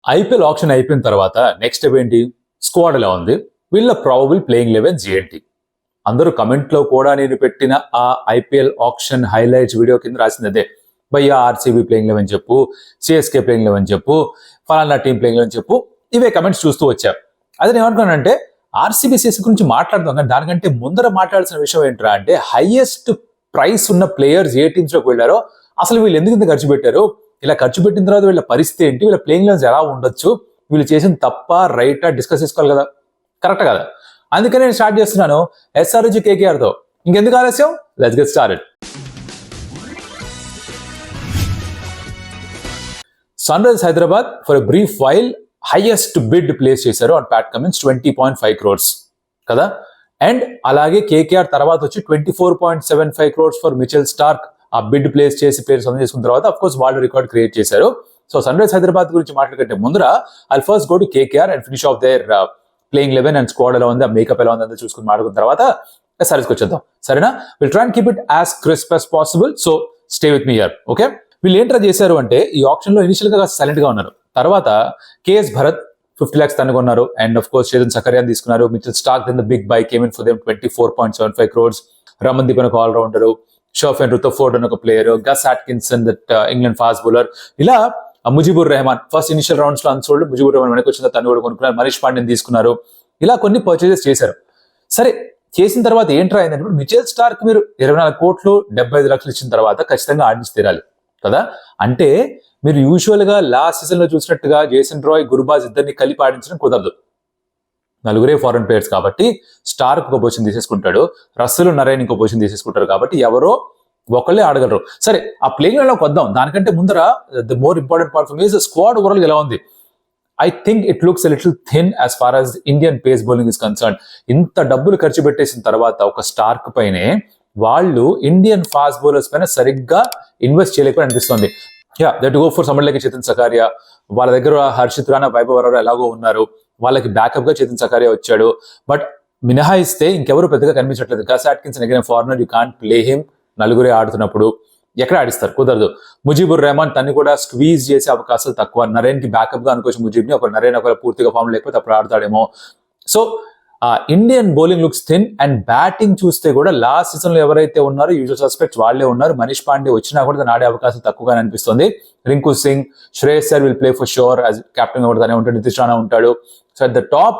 IPL option అయిపోయిన తర్వాత next ఏంటి, స్క్వాడ్ ఎలా ఉంది, వీళ్ళ ప్రాబబుల్ ప్లేయింగ్ 11 ఏంటి. అందరూ కమెంట్లో కూడా నేను పెట్టిన ఆ ఐపీఎల్ ఆప్షన్ హైలైట్స్ వీడియో కింద రాసింది అదే. భయ్యా ఆర్సీబీ ప్లేయింగ్ 11 చెప్పు, సిఎస్కే ప్లేయింగ్ 11 చెప్పు, ఫలానా టీం ప్లేయింగ్ 11 చెప్పు, ఇవే కమెంట్స్ చూస్తూ వచ్చారు. అది నేను ఏమనుకున్నానంటే ఆర్సీబీ సిఎస్కే గురించి మాట్లాడదాం, కానీ దానికంటే ముందర మాట్లాడాల్సిన విషయం ఏంట్రా అంటే హైయెస్ట్ ప్రైస్ ఉన్న ప్లేయర్స్ ఏ టీమ్స్లోకి వెళ్ళారో, అసలు వీళ్ళు ఎందుకు ఇంత ఖర్చు పెట్టారు, ఇలా ఖర్చు పెట్టిన తర్వాత వీళ్ళ పరిస్థితి ఏంటి, వీళ్ళ ప్లేయింగ్ 11 ఎలా ఉండొచ్చు, వీళ్ళు చేసిన తప్ప రైటా డిస్కస్ చేసుకోవాలి కదా, కరెక్ట్ కదా. అందుకని నేను స్టార్ట్ చేస్తున్నాను ఎస్ఆర్హెచ్ కేకేఆర్తో. ఇంకెందుకు ఆలస్యం, let's get started. Sunrisers Hyderabad for a brief while highest bid place చేశారు ఆన్ ప్యాట్ కమిన్స్ 20.5 crores కదా. అండ్ అలాగే కేకేఆర్ తర్వాత వచ్చి 24.75 crores ఫర్ మిచెల్ స్టార్క్ ఆ బిడ్ ప్లేస్ చేసి ప్లేయర్స్ అందజేసుకున్న చేసుకున్న తర్వాత అఫ్ కోర్స్ వాళ్ళు రికార్డ్ క్రియేట్ చేశారు. సో సన్ రైజర్స్ హైదరాబాద్ గురించి మాట్లాడుకుంటే ముందర I'll first go to KKR and finish off their playing 11 and squad ఎలా ఉంది, ఆ మేకప్ ఎలా ఉంది అంతా చూసుకుని మాట్లాడుకున్న తర్వాత ఎస్ఆర్హెచ్కి వచ్చేద్దాం, సరేనా. Will try and keep it as crisp as possible, so stay with me here, okay. వీళ్ళు ఏంట్రా చేశారు అంటే ఈ ఆప్షన్ లో ఇనిషియల్ గా సైలెంట్ గా ఉన్నారు. తర్వాత కేఎస్ భరత్ 50 lakhs తనుకున్నారు and of course Chetan Sakariya తీసుకున్నారు. Mitchell Starc then the big buy came in for them 24.75 crores. Ramandeep అని ఒక ఆల్రౌండర్, షర్ఫెన్ రుతఫోర్డ్ అని ఒక player, Gus Atkinson that England fast bowler, ఇలా Mujeebur Rahman first initial rounds లో అన్సోల్డ్, ముజిబుర్ రెహమాన్ వెనక్కి వచ్చిన తను కూడా కొనుక్కున్నారు, మనీష్ పాండేని తీసుకున్నారు, ఇలా కొన్ని పర్చేజెస్ చేశారు. సరే చేసిన తర్వాత ఏంట్రా అయిందంటే మిచెల్ స్టార్క్ మీరు 24 కోట్లు 75 లక్షలు ఇచ్చిన తర్వాత ఖచ్చితంగా ఆడించి తీరాలి కదా. అంటే మీరు యూజువల్ గా లాస్ట్ సీజన్ లో చూసినట్టుగా జేసన్ రాయ్, గుర్బాజ్ ఇద్దరిని కలిపి ఆడించడం కుదరదు. నలుగురే ఫారెన్ ప్లేయర్స్ కాబట్టి స్టార్క్ ఒక పొజిషన్ తీసేసుకుంటాడు, రస్సెల్ నరైన్ ఇంకో పొజిషన్ తీసేసుకుంటారు కాబట్టి ఎవరో ఒకళ్ళే ఆడగలరు. సరే ఆ ప్లేయింగ్ లోకి వద్దాం. దానికంటే ముందర the more important part for me is squad overall ఎలా ఉంది. I think it looks a little thin as far as Indian pace bowling is concern. ఇంత డబ్బులు ఖర్చు పెట్టేసిన తర్వాత ఒక స్టార్క్ పైనే వాళ్ళు ఇండియన్ ఫాస్ట్ బౌలర్స్ పైన సరిగ్గా ఇన్వెస్ట్ చేయలేకపోయి అనిపిస్తుంది. Yeah that go for summer like Chetan Sakariya, వాళ్ళ దగ్గర హర్షిత్ రాణా, వైభవ్ వరారు ఎలాగో ఉన్నారు, వాళ్ళకి బ్యాకప్ గా చేతన్ సకారియా వచ్చాడు. బట్ మినహాయిస్తే ఇంకెవరు పెద్దగా కనిపించట్లేదు. Gus Atkinson again foreigner, you can't play him. నలుగురే ఆడుతున్నప్పుడు ఎక్కడ ఆడిస్తారు, కుదరదు. ముజీబుర్ రెహమాన్ తన్ని కూడా స్క్వీజ్ చేసే అవకాశాలు తక్కువ. నరేన్ కి బ్యాకప్ గా అనుకోవచ్చు ముజీబ్ని, ఒక నరేన్ ఒక పూర్తిగా ఫామ్ లేకపోతే అప్పుడు ఆడతాడేమో. So Indian bowling looks thin and batting చూస్తే కూడా లాస్ట్ సీజన్ లో ఎవరైతే ఉన్నారో యూజువల్ సస్పెక్ట్స్ వాళ్ళే ఉన్నారు. మనీష్ పాండే వచ్చినా కూడా తను ఆడే అవకాశం తక్కువగా అనిపిస్తుంది. Rinku Singh, Shreyas Iyer will play for sure as captain కూడా తనే ఉంటాడు, నితీష్ రాణా ఉంటాడు. So at the top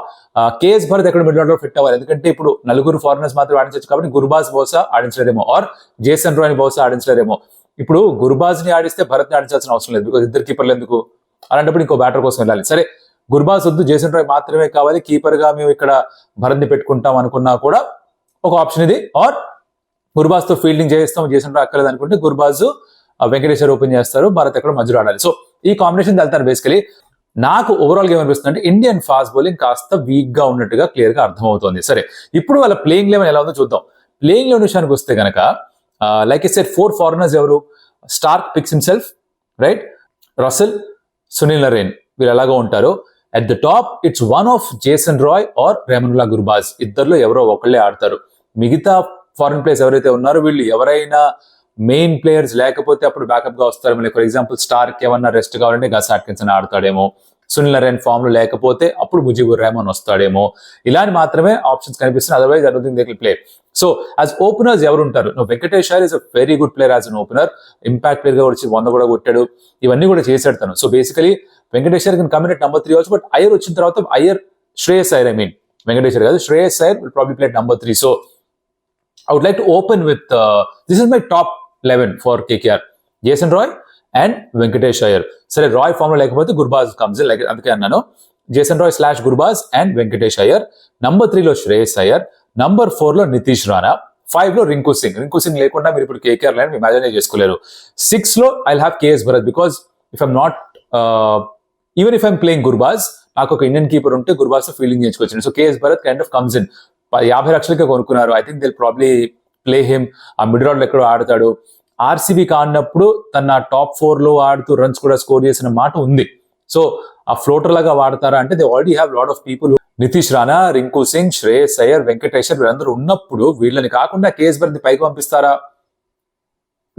KS Bharat ఎక్కడ మిడిల్ ఆర్డర్ ఫిట్ అవ్వాలి, ఎందుకంటే ఇప్పుడు నలుగురు ఫారినర్స్ మాత్రం ఆడించవచ్చు కాబట్టి గుర్బాజ్ బహుశా ఆడించలేరేమో, ఆర్ జేసన్ రాయ్ బహుశా ఆడించలేరేమో. ఇప్పుడు గుర్బాజ్ ని ఆడిస్తే భరత్ ని ఆడించాల్సిన అవసరం లేదు, బికాజ్ ఇద్దరు కీపర్లు ఎందుకు, అలాంటప్పుడు ఇంకో బ్యాటర్ కోసం వెళ్ళాలి. సరే గుర్బాజ్ వద్దు, జేసన్ రాయ్ మాత్రమే కావాలి, కీపర్ గా మేము ఇక్కడ భరత్ ని పెట్టుకుంటాం అనుకున్నా కూడా ఒక ఆప్షన్ ఇది. ఆర్ గుర్బాజ్ తో ఫీల్డింగ్ చేస్తాం, జేసన్ రాయ్ అక్కర్లేదు అనుకుంటే గుర్బాజ్ వెంకటేశ్వర్ ఓపెన్ చేస్తారు, భరత్ ఎక్కడ మధ్యలో ఆడాలి. సో ఈ కాంబినేషన్ వెళ్తారు. బేసికలీ నాకు ఓవరాల్ గా ఏమనిపిస్తుంది అంటే ఇండియన్ ఫాస్ట్ బౌలింగ్ కాస్త వీక్ గా ఉన్నట్టుగా క్లియర్ గా అర్థమవుతుంది. సరే ఇప్పుడు వాళ్ళ ప్లేయింగ్ 11 ఎలా ఉందో చూద్దాం. ప్లేయింగ్ 11 విషయానికి వస్తే కనుక లైక్ ఐ సెడ్ 4 ఫారినర్స్ ఎవరు, Starc picks himself right, Russell, Sunil Narine వీళ్ళు ఎలాగో ఉంటారు. At the top it's one of Jason Roy or Rahmanullah Gurbaz, ఇద్దరులో ఎవరో ఒకళ్ళే ఆడతారు. మిగతా ఫారిన్ ప్లేయర్స్ ఎవరైతే ఉన్నారో వీళ్ళు ఎవరైనా మెయిన్ ప్లేయర్స్ లేకపోతే అప్పుడు బ్యాకప్ గా వస్తారు. మళ్ళీ ఫర్ ఎగ్జాంపుల్ స్టార్క్ ఏమన్నా రెస్ట్ కావాలంటే గస్ అట్కిన్సన్ ఆడతాడేమో, సునీల్ నరేన్ ఫామ్ లో లేకపోతే అప్పుడు ముజీబుర్ రెహమాన్ వస్తాడేమో, ఇలాంటి మాత్రమే ఆప్షన్స్ కనిపిస్తుంది. Otherwise I don't think they will play. So as openers ఎవరు ఉంటారు, Venkatesh Iyer is a very good player as an opener, impact player గా వచ్చి 100 కూడా కొట్టాడు, ఇవన్నీ కూడా చేశాడు తను. So basically Venkatesh Iyer can come in at number 3 also. But Iyer వచ్చిన తర్వాత శ్రేయస్ అయ్యర్, ఐ మీన్ వెంకటేష్ అయ్యర్ కాదు, Shreyas Iyer will probably play number 3. So I would like to open with this is my top 11 for KKR, Jason Roy and Venkatesh Iyer. సరే Roy form లో లేకపోతే Gurbaz comes, like అందుకే అన్నాను Jason Roy / Gurbaz and Venkatesh Iyer. number 3 లో Shreyas Iyer, number 4 లో నితీష్ రాణా, 5 లో రింకు సింగ్. రింకు సింగ్ లేకుండా మీరు ఇప్పుడు కేకేఆర్ లైన్ ఇమాజిన్ చేసుకోలేరు. 6 లో I will have KS Bharat, because if I'm not even if I'm playing Gurbaz, నాకు ఒక ఇండియన్ కీపర్ ఉంటే గుర్బాజ్ తో ఫీల్డింగ్ చేయించుకొచ్చింది. So KS Bharat kind of comes in. 50 లక్షలకే కొనుక్కున్నారు. I think they'll probably play him. ఆ మిడిల్ ఆర్డర్ ఎక్కడో ఆడతాడు. ఆర్సీబీకి ఆడినప్పుడు తన టాప్ 4 లో ఆడుతూ రన్స్ కూడా స్కోర్ చేసిన మాట ఉంది. సో ఆ ఫ్లోటర్ లాగా వాడతారా అంటే they already have lot of people. Nitish Rana, Rinku Singh, Shreyas Iyer, Venkateshwar వీళ్ళందరూ ఉన్నప్పుడు వీళ్ళని కాకుండా కేఎస్ భరత్ పైకి పంపిస్తారా?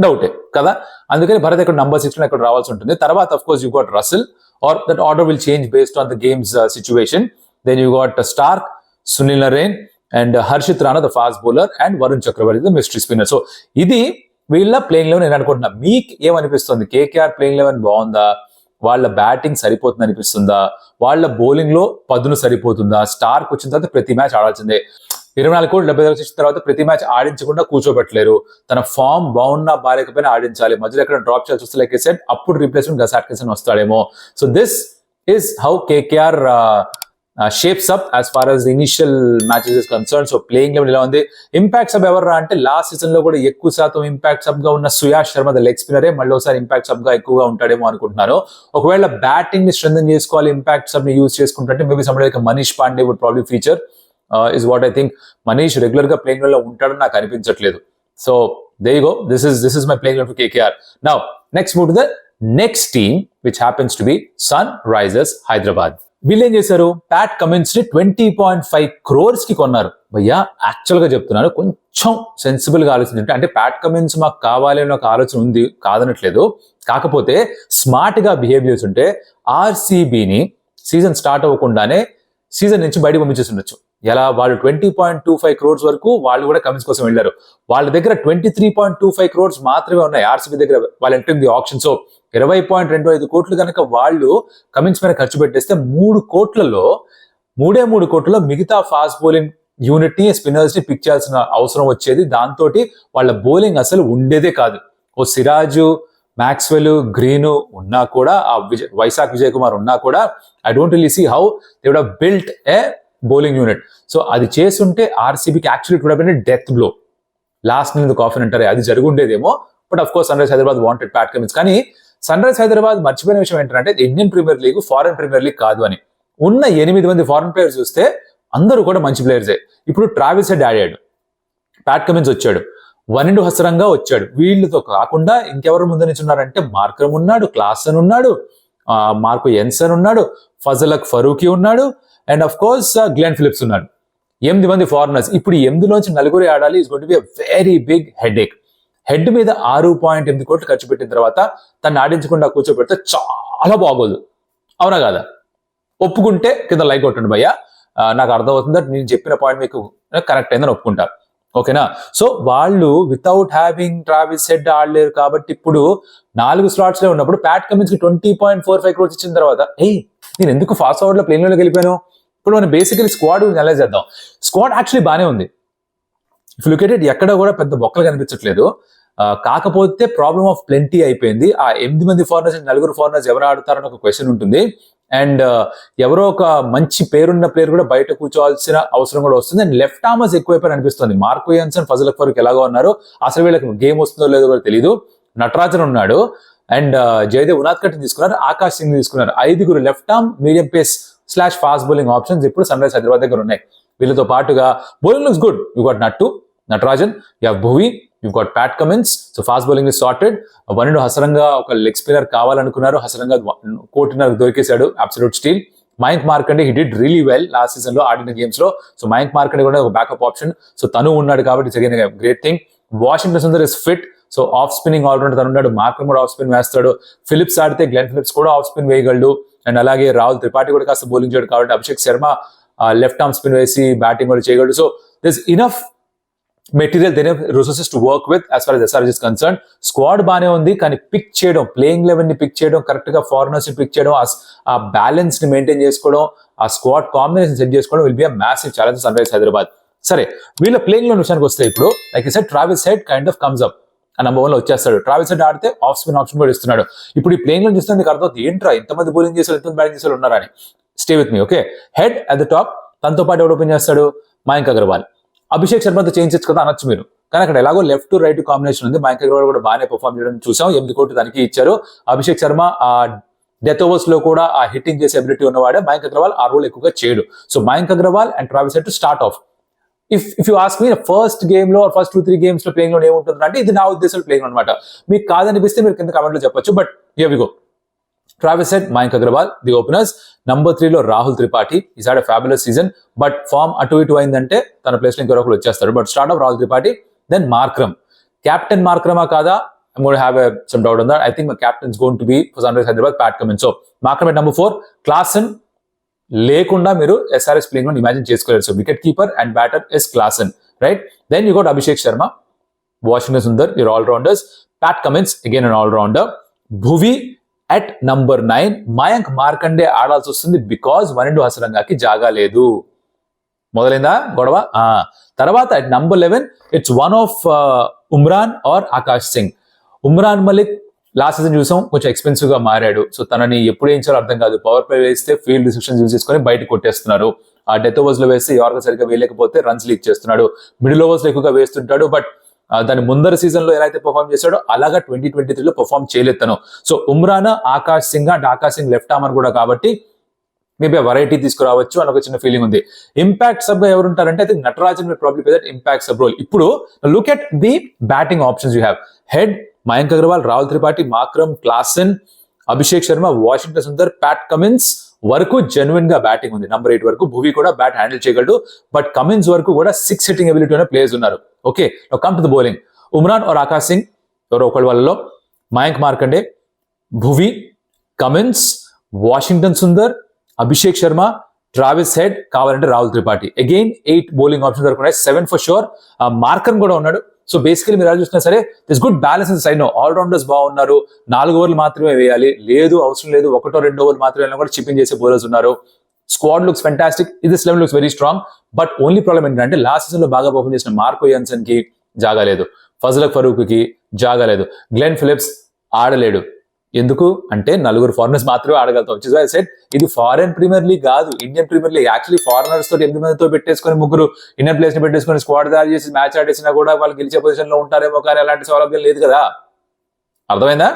డౌటే కదా. అందుకని భరత్ ఇక్కడ నంబర్ 6 లో ఇక్కడ రావాల్సి ఉంటుంది. తర్వాత of course you got Russell, or that order will change based on the games situation. Then you got Starc, Sunil Narine and Harshit Rana the fast bowler and Varun Chakravarthy the mystery spinner. So ఇది వీళ్ళ ప్లేయింగ్ లెవెన్ నేను అనుకుంటున్నా. మీకు ఏమనిపిస్తుంది? KKR playing eleven బాగుందా? వాళ్ళ batting సరిపోతుంది అనిపిస్తుందా? వాళ్ళ బౌలింగ్ లో పదును సరిపోతుందా? స్టార్క్ వచ్చిన తర్వాత ప్రతి మ్యాచ్ ఆడాల్సిందే. 24 కోట్లు 70 వచ్చిన తర్వాత ప్రతి మ్యాచ్ ఆడించకుండా కూర్చోబెట్టలేరు. తన ఫామ్ బాగున్నా బాలేకపోయినా ఆడించాలి. మధ్యలో ఎక్కడ డ్రాప్ చేయాల్సి వస్తే లైక్ ఐ సెడ్ అప్పుడు రీప్లేస్మెంట్ గస్ అట్కిన్సన్ వస్తాడేమో. So this is how KKR shapes up as far as initial matches is concern. So playing eleven ఇలా ఉంది. ఇంపాక్ట్ సబ్ ఎవర్రా అంటే లాస్ట్ సీజన్ లో కూడా ఎక్కువ శాతం ఇంపాక్ట్ సబ్ గా ఉన్న సుయాష్ శర్మ ద లెగ్ స్పిన్నరే మళ్ళీ ఒకసారి ఇంపాక్ట్ సబ్ గా ఎక్కువగా ఉంటాడేమో అనుకుంటున్నారు. ఒకవేళ బ్యాటింగ్ ని స్ట్రెంథెన్ చేసుకోవాలి, ఇంపాక్ట్ సబ్ ని యూజ్ చేసుకుంటే maybe somebody like Manish Pandey would probably feature. Is what I think. Manish regular గా ప్లేయింగ్ లో ఉంటాడని నాకు అనిపించట్లేదు. So there you go. This is my playing for KKR. Now next move to the next team which happens to be Sunrisers Hyderabad. వీళ్ళు ఏం చేశారు? Pat Cummins ని 20.5 crores కి కొన్నారు. భయ్యా యాక్చువల్ గా చెప్తున్నాను, కొంచెం సెన్సిబుల్ గా ఆలోచించండి. అంటే ప్యాట్ కమిన్స్ మాకు కావాలి అని ఒక ఆలోచన ఉంది, కాదనట్లేదు. కాకపోతే స్మార్ట్ గా బిహేవ్ చేస్తుంటే ఆర్సీబీని సీజన్ స్టార్ట్ అవ్వకుండానే సీజన్ నుంచి బయటకు పంపించేసి ఉండొచ్చు. ఎలా? వాళ్ళు 20.25 crores వరకు వాళ్ళు కూడా కమిన్స్ కోసం వెళ్ళారు. వాళ్ళ దగ్గర 23.25 crores మాత్రమే ఉన్నాయి ఆర్సీబీ దగ్గర. వాళ్ళు ఎంటరింగ్ ది ఆప్షన్. సో 20.25 కోట్లు కనుక వాళ్ళు కమిన్స్ మీద ఖర్చు పెట్టేస్తే 3 కోట్లలో మిగతా ఫాస్ట్ బౌలింగ్ యూనిట్ ని, స్పిన్నర్స్ ని పిక్ చేయాల్సిన అవసరం వచ్చేది. దాంతో వాళ్ళ బౌలింగ్ అసలు ఉండేదే కాదు. ఓ సిరాజు, మ్యాక్స్వెల్, గ్రీను ఉన్నా కూడా, ఆ వైశాఖ్ విజయ్ కుమార్ ఉన్నా కూడా I don't really see how they would have built a bowling unit. So అది చేస్తుంటే ఆర్సీబీకి actually it would have been a death blow. Last నింది కాఫిన్ అంటారే, అది జరుగుండేదేమో. But of course sun rise Hyderabad wanted Pat Cummins. కానీ sun rise Hyderabad మర్చిపోయిన విషయం ఏంటంటే Indian Premier League foreign Premier League కాదు అని. ఉన్న 8 మంది ఫారెన్ ప్లేయర్స్ చూస్తే అందరూ కూడా మంచి ప్లేయర్సే. ఇప్పుడు ట్రావిస్ హెడ్ ఆడాడు, ప్యాట్ కమిన్స్ వచ్చాడు, వనిండు హసరంగా వచ్చాడు. వీళ్ళతో కాకుండా ఇంకెవరు ముందు నుంచి ఉన్నారంటే మార్కరమ్ ఉన్నాడు, క్లాసన్ ఉన్నాడు, మార్కో ఎన్సన్ ఉన్నాడు, ఫజలక్ ఫరూకీ ఉన్నాడు, and of course Glenn Phillips ఉన్నాడు. 8 మంది ఫారినర్స్. ఇప్పుడు 8లోంచి 4 ఆడాలి. Is going to be a very big headache. Head మీద 6.8 కోట్లు ఖర్చు పెట్టిన తర్వాత తను ఆడించకుండా కూర్చోబెడితే చాలా బాగోదు. అవునా కాదా? ఒప్పుకుంటే కింద లైక్ కొట్టండి భయ్యా. నాకు అర్థమవుతుంది, నేను చెప్పిన పాయింట్ మీకు కరెక్ట్ అయిందని ఒప్పుకుంటారు. ఓకేనా? సో వాళ్ళు వితౌట్ హ్యావింగ్ ట్రావిస్ హెడ్ ఆడలేరు కాబట్టి ఇప్పుడు 4 స్లాట్స్ లో ఉన్నప్పుడు ప్యాట్ కమిన్స్ కి 20.45 crores ఇచ్చిన తర్వాత నేను ఎందుకు ఫాస్ట్ ఫార్వర్డ్ లో ప్లేన్ లోకి వెళ్ళిపోయాను? ఇప్పుడు మనం బేసికలీ స్క్వాడ్ అనలైజ్ చేద్దాం. స్క్వాడ్ యాక్చువల్లీ బానే ఉంది. ఇఫ్ లుక్ ఎట్ ఇట్, ఎక్కడ కూడా పెద్ద బొక్కలు కనిపించట్లేదు. కాకపోతే ప్రాబ్లమ్ ఆఫ్ ప్లెంటీ అయిపోయింది. ఆ 8 మంది ఫారినర్స్, 4 ఫారినర్స్ ఎవరు ఆడుతారని ఒక క్వశ్చన్ ఉంటుంది. అండ్ ఎవరో ఒక మంచి పేరున్న ప్లేయర్ కూడా బయట కూర్చోవాల్సిన అవసరం కూడా వస్తుంది. అండ్ లెఫ్ట్ ఆర్మర్స్ ఎక్కువైపోయి అనిపిస్తుంది. మార్కో యాన్సన్, ఫజల్ ఫరూక్ ఎలాగో ఉన్నారు, అసలు వీళ్ళకి గేమ్ వస్తుందో లేదో కూడా తెలియదు. నటరాజన్ ఉన్నాడు, అండ్ జయదేవ్ ఉనాద్కట్ తీసుకున్నారు, ఆకాష్ సింగ్ తీసుకున్నారు. 5 left arm medium pace / fast bowling options ఇప్పుడు సన్ రైజ్ హైదరాబాద్ దగ్గర ఉన్నాయి. వీళ్ళతో పాటుగా bowling looks good. You got Natarajan, you have Bhuvi, you've got Pat Cummins, so fast bowling is sorted. Wanindu Hasaranga ఒక లెగ్ స్పిన్నర్ కావాలనుకున్నారు, హసరంగా కోటిన్నర దొరికేశాడు, absolute steal. Mayank Markande he did really well last season లో ఆడిన గేమ్స్ లో. సో మయాంక్ మార్కండే కూడా ఒక బ్యాకప్ ఆప్షన్. సో తను ఉన్నాడు కాబట్టి జరిగిన great thing. Washington Sundar is fit, so off spinning allrounder తను ఉన్నాడు. మార్కం కూడా ఆఫ్ స్పిన్ వేస్తాడు. ఫిలిప్స్ ఆడితే గ్లెన్ ఫిలిప్స్ కూడా ఆఫ్ స్పిన్ వేయగలడు. అండ్ అలాగే రాహుల్ త్రిపాఠి కూడా కాస్త బౌలింగ్ చేయడు కాబట్టి Abhishek Sharma left arm spin వేసి బ్యాటింగ్ కూడా చేయగలడు. So this enough material, there resources to work with as far as SRH is concerned. Squad బానే ఉంది, కానీ పిక్ చేయడం, ప్లేయింగ్ లెవెన్ ని పిక్ చేయడం, కరెక్ట్ గా ఫారినర్స్ ని పిక్ చేయడం, ఆ బ్యాలెన్స్ ని మెయింటైన్ చేసుకోవడం, ఆ స్క్వాడ్ కాంబినేషన్ సెట్ చేసుకోవడం will be a massive challenge sun rise Hyderabad. సరే, వీళ్ళ ప్లేయింగ్ లో విషయానికి వస్తే ఇప్పుడు like I said Travis Head kind of comes up. ఆ నెంబర్ 1 లో వచ్చేస్తాడు. ట్రావిస్ హెడ్ ఆడితే ఆఫ్ స్పిన్ ఆప్షన్ కూడా ఇస్తున్నాడు. ఇప్పుడు ఈ ప్లేయింగ్ లో చూస్తే మీకు అర్థమవుతుంది ఏంట్రా ఇంతమంది బౌలింగ్ చేశారు, ఎంతమంది బ్యాటింగ్ చేశారు ఉన్నారని. Stay with me, okay? Head at the top, తనతో పాటు ఎవడు ఓపెన్ చేస్తాడు? మయాంక్ అగర్వాల్. అభిషేక్ శర్మతో చేంజ్ చేయొచ్చు కదా అనొచ్చు మీరు, కానీ అక్కడ ఎలాగో లెఫ్ట్ టు రైట్ కాంబినేషన్ ఉంది. మయాంక్ అగర్వాల్ కూడా బాగానే పర్ఫార్మ్ చేయడం చూసాం. 8 కోట్లు దానికి ఇచ్చారు. అభిషేక్ శర్మ ఆ డెత్ ఓవర్స్ లో కూడా ఆ హిట్టింగ్ చేసే అబిలిటీ ఉన్నవాడే. మయాంక్ అగర్వాల్ ఆ రోల్ ఎక్కువగా చేయడు. So Mayank Agarwal and Travis head to start of. If you ask me, first game లో ఫస్ట్ 2-3 గేమ్స్ లో ప్లేయింగ్ లో ఏముంటుంది అంటే ఇది నా ఉద్దేశంలో ప్లేయింగ్ అనమాట. మీకు కాదనిపిస్తే మీరు కింద కామెంట్ లో చెప్పొచ్చు. But here we go. Travis Head, Mayank Agarwal, the openers. Number 3 లో Rahul Tripathi. He's had a fabulous season, but form అటు ఇటు అయిందంటే తన ప్లేస్ లో ఇంకొకరు వచ్చేస్తారు. But start of Rahul Tripathi, then Markram. Captain మార్క్రమా కాదా? I'm going to have some doubt on that. I think my captain is going to be for Sunrise Hyderabad, Pat Cummins. So mark at number 4, Klaasen లేకుండా మీరు SRH playing లో imagine చేసుకోలేరు. So wicket keeper and batter is Klaasen, right? Then you got Abhishek Sharma, Washington Sundar, your all rounders. Pat Cummins again an all rounder. Bhuvi at number 9, Mayank Markande ఆడాల్సి వస్తుంది because Wanindu హసరంగాకి జాగా లేదు. మొదలైందా గొడవ? తర్వాత at number 11 it's one of Umran or Akash Singh. Umran Malik last season చూసాం, కొంచెం expensive గా మారాడు. సో తనని ఎప్పుడు వేయించాలో అర్థం కాదు. పవర్ ప్లే వేస్తే ఫీల్డ్ రిస్ట్రిక్షన్స్ యూజ్ చేసుకొని బయట కొట్టేస్తున్నారు. ఆ డెత్ ఓవర్స్ లో వేస్తే ఎవరికి సరిగ్గా వేయలేకపోతే రన్స్ లీక్ చేస్తున్నాడు. మిడిల్ ఓవర్స్ లో ఎక్కువగా వేస్తుంటాడు. బట్ దాని ముందర సీజన్ లో ఎలా అయితే పర్ఫామ్ చేశాడో అలాగా 2023లో పర్ఫామ్ చేయలేదు తను. So Umran, Akash Singh and Akash Singh left armer కూడా కాబట్టి మేబీ వెరైటీ తీసుకురావచ్చు అని ఒక చిన్న ఫీలింగ్ ఉంది. ఇంపాక్ట్ సబ్ గా ఎవరు ఉంటారంటే I think Natarajan will probably play that impact sub role. ఇప్పుడు look at the batting options you have. Head Mayank Agarwal, Rahul Tripathi, Markram, Klaasen, Abhishek Sharma, Washington Sundar, Pat Cummins వరకు జెన్యున్ గా బ్యాటింగ్ ఉంది. నంబర్ 8 వరకు భువి కూడా బ్యాట్ హ్యాండిల్ చేయగలడు. బట్ కమిన్స్ వరకు కూడా 6 హిట్టింగ్ ఎబిలిటీ ఉన్న ప్లేయర్స్ ఉన్నారు. Okay, come to the bowling. Umran or Akash Singh ఎవరో ఒకళ్ళ వాళ్ళలో, Mayank Markande, Bhuvi, Cummins, Washington Sundar, Abhishek Sharma, Travis Head, కావాలంటే Rahul Tripathi. Again 8 bowling options వరకు ఉన్నాయి. 7 ఫర్ షూర్. మార్కన్ కూడా ఉన్నాడు. సో బేసికలీ మీరు ఎలా చూసినా సరే this good balance in side. All rounders బాగున్నారు. 4 ఓవర్లు మాత్రమే వేయాలి, లేదు అవసరం లేదు 1-2 ఓవర్లు మాత్రమే కూడా చిప్పింగ్ చేసే బౌలర్స్ ఉన్నారు. Squad looks fantastic. This level looks very strong. But only problem ఏంటంటే లాస్ట్ సీజన్ లో బాగా పర్ఫార్మ్ చేసిన మార్కో యాన్సన్ కి జాగా లేదు, ఫజలక్ ఫరూక్ కి జాగా లేదు, గ్లెన్ ఫిలిప్స్ ఆడలేడు. ఎందుకు అంటే 4 ఫారినర్స్ మాత్రమే ఆడగలుగుతాం. Which is why I said ఇది ఫారెన్ ప్రీమియర్ లీగ్ కాదు, Indian Premier League. Actually foreigners తో 8 మందితో పెట్టేసుకొని 3 ఇండియన్ ప్లేయర్స్ ని పెట్టేసుకొని స్క్వాడ్ తయారు చేసి మ్యాచ్ ఆడేసినా కూడా వాళ్ళు గెలిచే పొజిషన్ లో ఉంటారేమో, కానీ అలాంటి సౌలభ్యం లేదు కదా. అర్థమైందా?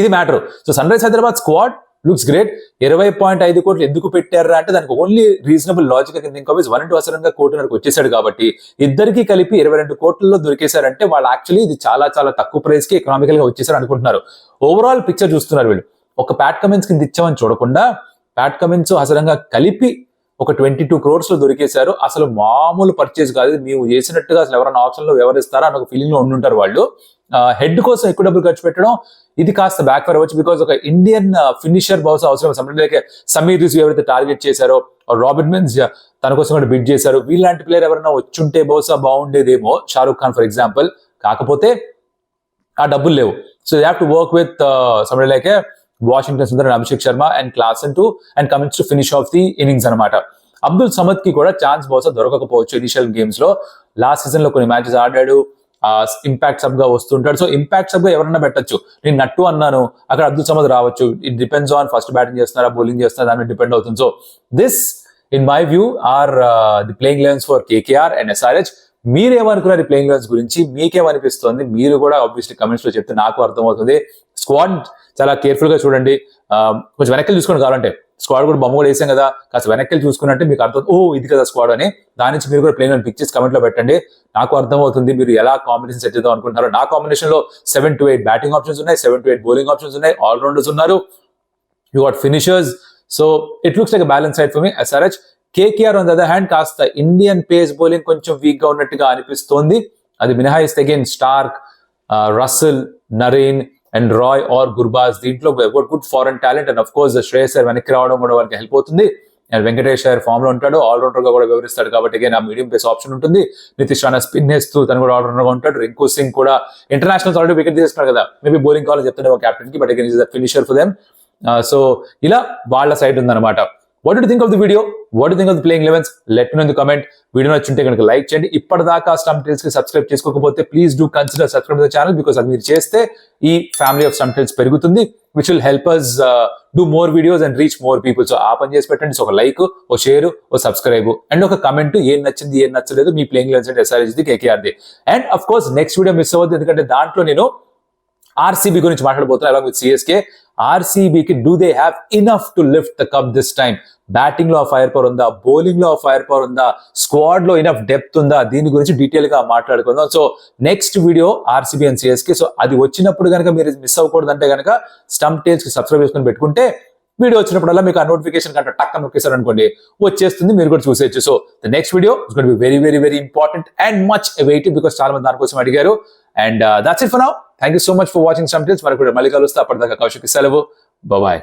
ఇది matter. So sun rise Hyderabad squad looks great. 20.5 కోట్లు ఎందుకు పెట్టారా అంటే దానికి only reasonable logic think of is Wanindu Hasaranga కోటిన్నరకు వచ్చేసాడు కాబట్టి ఇద్దరికి కలిపి 22 కోట్లలో దొరికేశారంటే వాళ్ళు యాక్చువల్లీ ఇది చాలా చాలా తక్కువ ప్రైస్ కి ఎకనామికల్ గా వచ్చేసారు అనుకుంటున్నారు. ఓవరాల్ పిక్చర్ చూస్తున్నారు వీళ్ళు. ఒక ప్యాట్ కమిన్స్ కింద ఇచ్చామని చూడకుండా ప్యాట్ కమిన్స్ హసరంగా కలిపి ఒక 22 crores లో దొరికేశారు. అసలు మామూలు పర్చేజ్ కాదు. ನೀವು చేసినట్టుగా అసలు ఎవరైనా ఆప్షన్ లో వ్యవహరిస్తారా అని ఒక ఫీలింగ్ లో ఉండుంటారు వాళ్ళు. హెడ్ కోసం ఎక్కువ డబ్బులు ఖర్చు పెట్టడం ఇది కాస్త బ్యాక్ ఫైర్ అవ్వచ్చు. బికాస్ ఒక ఇండియన్ ఫినిషర్ బహుశా అవసరం. సంబంధించి సమీర్ రిజ్వీ ఎవరైతే టార్గెట్ చేశారో, రాబిన్ మిన్స్ తన కోసం కూడా బిడ్ చేశారు. వీళ్ళంటి ప్లేయర్ ఎవరైనా వచ్చుంటే బహుశా బాగుండేదేమో, షారూక్ ఖాన్ ఫర్ ఎగ్జాంపుల్. కాకపోతే ఆ డబ్బులు లేవు. So they have to work with somebody like Washington Sundar and Abhishek Sharma and Klaasen to and Cummins to finish off the innings అనమాట. అబ్దుల్ సమద్ కి కూడా ఛాన్స్ బహుశా దొరకకపోవచ్చు ఇనిషియల్ గేమ్స్ లో. లాస్ట్ సీజన్ లో కొన్ని మ్యాచెస్ ఆడాడు, ఇంపాక్ట్ సబ్ గా వస్తుంటాడు. సో ఇంపాక్ట్ సబ్ గా ఎవరన్నా పెట్టచ్చు. నేను నట్టు అన్నాను, అక్కడ అబ్దుల్ సమద్ రావచ్చు. It depends on first batting చేస్తున్నారా బౌలింగ్ చేస్తున్నారా దాని మీద డిపెండ్ అవుతుంది. So this in my view are the playing elevens for KKR and SRH. మీరేమనుకున్నారు ఈ ప్లేయింగ్ లెవెన్స్ గురించి? మీకేమనిపిస్తుంది? మీరు కూడా ఆబ్వియస్లీ కమెంట్స్ లో చెప్తే నాకు అర్థమవుతుంది. స్క్వాడ్ చాలా కేర్ఫుల్ గా చూడండి. కొంచెం వెనక్కి చూసుకోండి. కావాలంటే స్క్వాడ్ కూడా బొమ్మ కూడా వేసాం కదా, కాస్త వెనక్కి చూసుకున్నట్టే మీకు అర్థం, ఓ ఇది కదా స్క్వాడ్ అని. దాని నుంచి మీరు కూడా ప్లేయింగ్ పిక్చర్స్ కమెంట్ లో పెట్టండి. నాకు అర్థమవుతుంది మీరు ఎలా కాంబినేషన్ సెట్ చేద్దాం అనుకుంటున్నారు. నా కాంబినేషన్ లో 7 to 8 బ్యాటింగ్ ఆప్షన్స్ ఉన్నాయి, 7 to 8 బౌలింగ్ ఆప్షన్స్ ఉన్నాయి, ఆల్ రౌండర్స్ ఉన్నారు, you got finishers. So it looks like balance side for మీ SRH. KKR on the other hand కాస్త ఇండియన్ పేస్ బౌలింగ్ కొంచెం వీక్ గా ఉన్నట్టుగా అనిపిస్తోంది. అది మినహాయిస్తే again Starc, Russell, Narine and Roy or Gurbaz దీంట్లో good foreign talent. And of course Shreyas Iyer వెనక్కి రావడం కూడా వాళ్ళకి హెల్ప్ అవుతుంది. అండ్ వెంకటేష్ అయ్యర్ ఫామ్ లో ఉంటాడు, ఆల్రౌండర్ గా కూడా వ్యవహరిస్తాడు కాబట్టి అగైన్ ఆ మీడియం పేస్ ఆప్షన్ ఉంటుంది. నితీష్ రాణా స్పిన్ వేస్తూ తను కూడా ఆల్రౌండర్ గా ఉంటాడు. రింకు సింగ్ కూడా ఇంటర్నేషనల్స్ ఆల్రెడీ వికెట్ తీసుకున్నాడు కదా, మేబీ బౌలింగ్ కావాలని చెప్తుండే ఒక కెప్టెన్ కి, but again is the finisher for them. So ఇలా వాళ్ళ సైడ్ ఉందన్నమాట. What do you think of the video? What do you think of the playing 11s? Let me know in the comment. Video నచ్చుంటే కనుక like చేయండి. ఇప్పటిదాకా Stump Tales కి subscribe చేసుకోకపోతే please do consider subscribe the channel, because అది మీరు చేస్తే ఈ family of Stump Tales పెరుగుతుంది, which will help us do more videos and reach more people. So ఆ పని చేసి పెట్టండి. సో ఒక లైక్, ఓ షేర్, ఓ సబ్స్క్రైబ్ అండ్ ఒక కమెంట్, ఏం నచ్చింది ఏం నచ్చలేదు మీ ప్లేయింగ్ 11s అండ్ SRH ది KKR ది. And of course next video miss అవ్వద్దు, ఎందుకంటే దాంట్లో నేను RCB గురించి మాట్లాడబోతున్నా అలాంగ్ విత్ CSK. RCBకి do they have enough to lift the cup this time? Batting లో ఫైర్ పవర్ ఉందా, బౌలింగ్ లో ఫైర్ పవర్ ఉందా, స్క్వాడ్ లో ఇనఫ్ డెప్త్ ఉందా, దీని గురించి డీటెయిల్ గా మాట్లాడుకుందాం. So next video RCB and CSK. So అది వచ్చినప్పుడు కనుక మీరు మిస్ అవ్వకూడదు అంటే కనుక స్టంప్ టైల్స్ కి సబ్స్క్రైబ్ చేసుకొని పెట్టుకుంటే వీడియో వచ్చినప్పుడల్లా మీకు ఆ నోటిఫికేషన్ కంటే టక్ నొక్కేశారు అనుకోండి, వచ్చేస్తుంది, మీరు కూడా చూసేయచ్చు. So the next video is going to be very very very important and much awaited, because చాలా మంది దానికోసం అడిగారు. And that's it for now. Thank you so much for watching Stump Tales. మళ్ళీ కలుస్తా. అప్పటిదాకా కౌశిక్ సెలవు. బాయ్.